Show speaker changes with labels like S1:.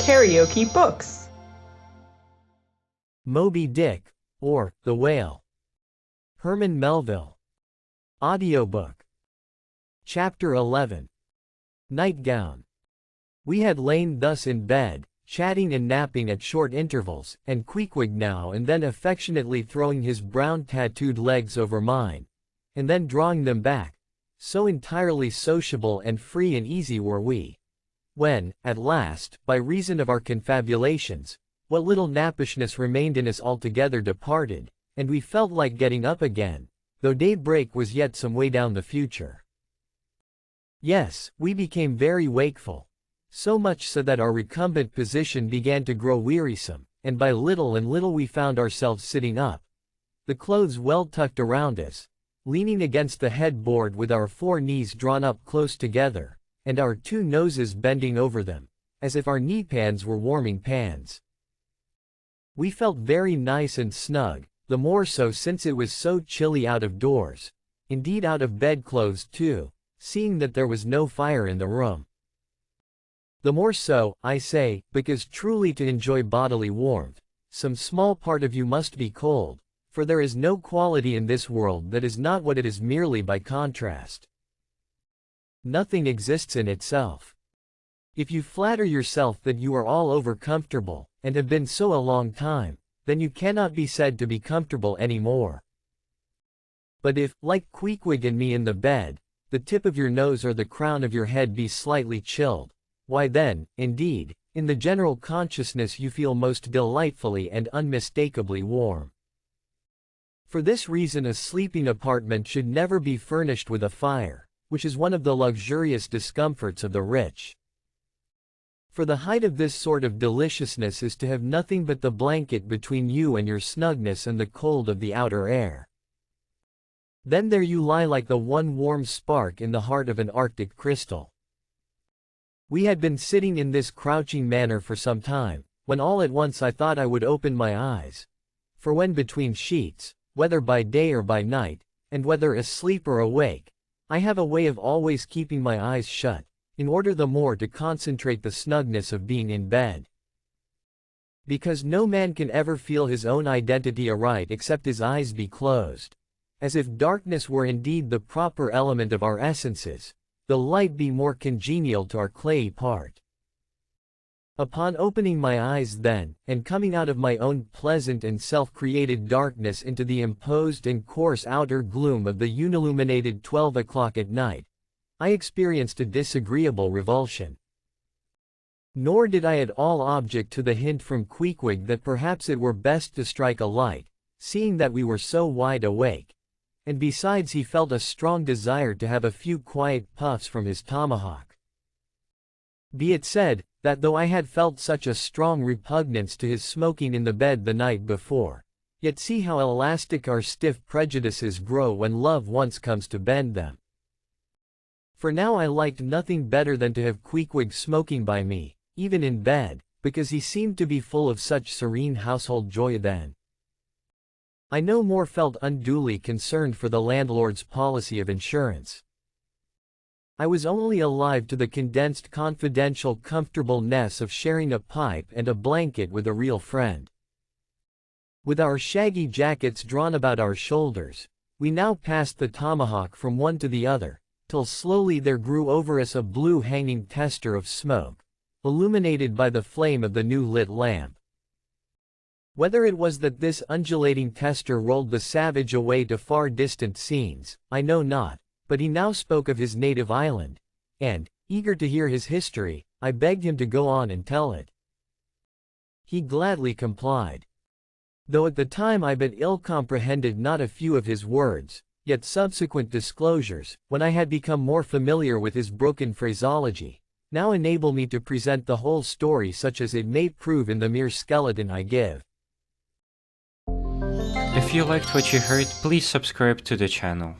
S1: KaraokeBooks.
S2: Moby-Dick, or The Whale. Herman Melville. Audiobook. Chapter 11. Nightgown. We had lain thus in bed, chatting and napping at short intervals, and Queequeg now and then affectionately throwing his brown tattooed legs over mine, and then drawing them back, so entirely sociable and free and easy were we. When, at last, by reason of our confabulations, what little nappishness remained in us altogether departed, and we felt like getting up again, though daybreak was yet some way down the future. Yes, we became very wakeful, so much so that our recumbent position began to grow wearisome, and by little and little we found ourselves sitting up, the clothes well tucked around us, leaning against the headboard with our 4 knees drawn up close together, and our 2 noses bending over them, as if our knee-pans were warming pans. We felt very nice and snug, the more so since it was so chilly out of doors, indeed out of bedclothes too, seeing that there was no fire in the room. The more so, I say, because truly to enjoy bodily warmth, some small part of you must be cold, for there is no quality in this world that is not what it is merely by contrast. Nothing exists in itself. If you flatter yourself that you are all over comfortable, and have been so a long time, then you cannot be said to be comfortable any more. But if, like Queequeg and me in the bed, the tip of your nose or the crown of your head be slightly chilled, why then, indeed, in the general consciousness you feel most delightfully and unmistakably warm. For this reason a sleeping apartment should never be furnished with a fire, which is one of the luxurious discomforts of the rich. For the height of this sort of deliciousness is to have nothing but the blanket between you and your snugness and the cold of the outer air. Then there you lie like the one warm spark in the heart of an Arctic crystal. We had been sitting in this crouching manner for some time, when all at once I thought I would open my eyes. For when between sheets, whether by day or by night, and whether asleep or awake, I have a way of always keeping my eyes shut, in order the more to concentrate the snugness of being in bed. Because no man can ever feel his own identity aright except his eyes be closed. As if darkness were indeed the proper element of our essences, the light be more congenial to our clayey part. Upon opening my eyes then, and coming out of my own pleasant and self-created darkness into the imposed and coarse outer gloom of the unilluminated 12 o'clock at night, I experienced a disagreeable revulsion. Nor did I at all object to the hint from Queequeg that perhaps it were best to strike a light, seeing that we were so wide awake, and besides he felt a strong desire to have a few quiet puffs from his tomahawk. Be it said, that though I had felt such a strong repugnance to his smoking in the bed the night before, yet see how elastic our stiff prejudices grow when love once comes to bend them. For now I liked nothing better than to have Queequeg smoking by me, even in bed, because he seemed to be full of such serene household joy then. I no more felt unduly concerned for the landlord's policy of insurance. I was only alive to the condensed confidential comfortableness of sharing a pipe and a blanket with a real friend. With our shaggy jackets drawn about our shoulders, we now passed the tomahawk from one to the other, till slowly there grew over us a blue hanging tester of smoke, illuminated by the flame of the new lit lamp. Whether it was that this undulating tester rolled the savage away to far distant scenes, I know not. But he now spoke of his native island, and, eager to hear his history, I begged him to go on and tell it. He gladly complied. Though at the time I but ill comprehended not a few of his words, yet subsequent disclosures, when I had become more familiar with his broken phraseology, now enable me to present the whole story such as it may prove in the mere skeleton I give.
S3: If you liked what you heard, please subscribe to the channel.